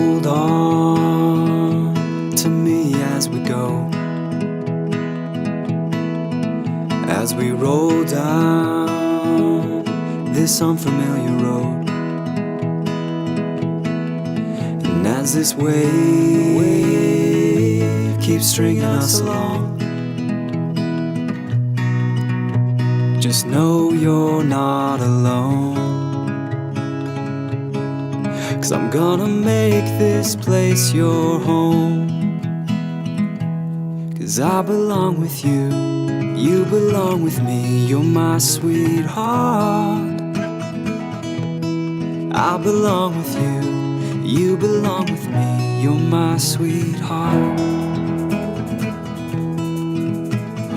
hold on to me as we go, as we roll down this unfamiliar road. And as this wave keeps stringing us along, just know you're not alone. 'Cause I'm gonna make this place your home. 'Cause I belong with you, you belong with me. You're my sweetheart. I belong with you, you belong with me. You're my sweetheart.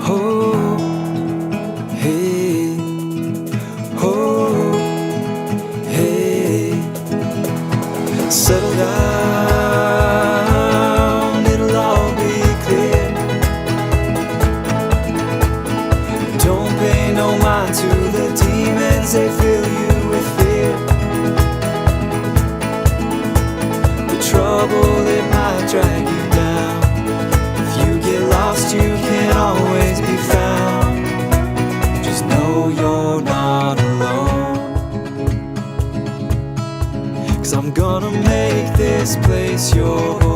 Oh, hey, oh, hey. Settle down, it'll all be clear. Don't pay no mind to the demons, they fill you with fear. The trouble, it might drag you down. If you get lost, you can't always be found. Just know you're not alone. 'Cause I'm gonna make this place your home.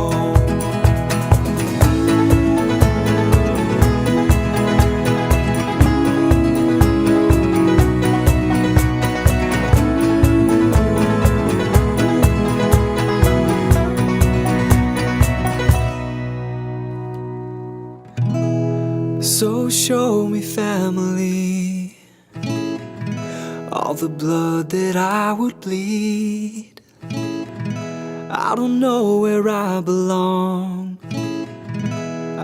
So show me family, all the blood that I would bleed. I don't know where I belong,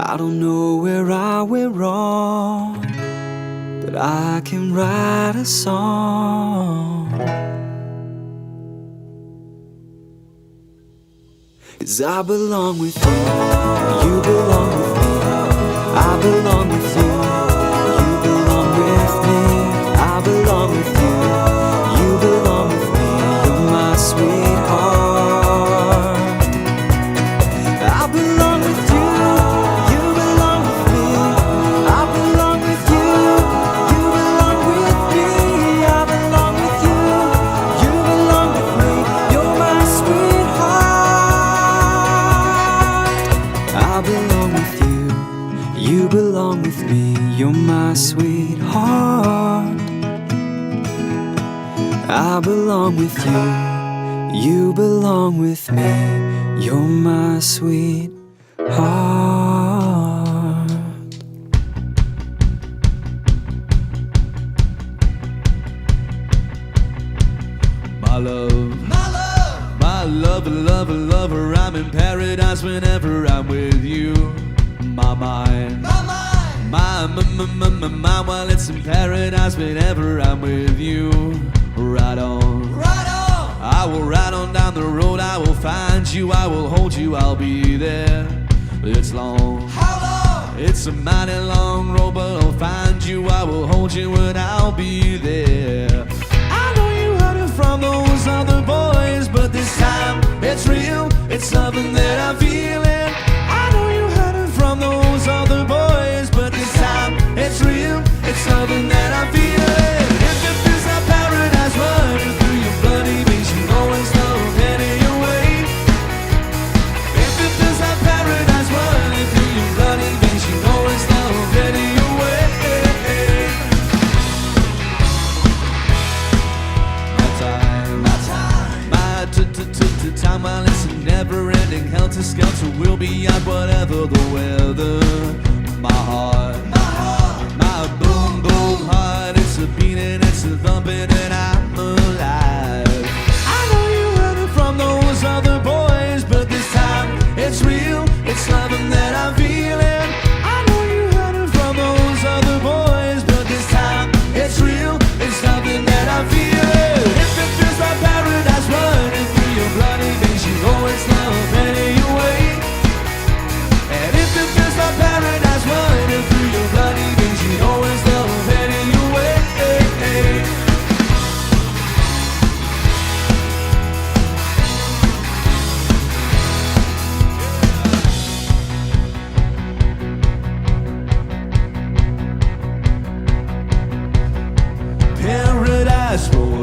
I don't know where I went wrong, but I can write a song. 'Cause I belong with you, you belong with me. I belong with you, you belong with me. I belong with you, you belong with me. You're my sweetheart. I belong with you, you belong with me. I belong with you, you belong with me. I belong with you, you belong with me. You're my sweetheart. I belong with you, you belong with me. You're my sweetheart. I belong with you, you belong with me. You're my sweetheart. My love, my love, my lover, lover, lover. I'm in paradise whenever I'm with you. My mind, my mind, well, it's in paradise whenever I'm with you. Ride on, ride on. I will ride on down the road. I will find you, I will hold you, I'll be there. It's long, how long? It's a mighty long road, but I'll find you, I will hold you, and I'll be there. I know you heard it from those other boys, but this time it's real. It's something that I'm feeling. I know you heard it from those other boys, but this time it's real. It's something that I'm feeling. If it feels like paradise running through your bloody veins, you know it's love heading your way. If it feels like paradise running through your bloody veins, you know it's love heading your way. My time, my time, my time, well, it's a never-ending helter-skelter. fast forward.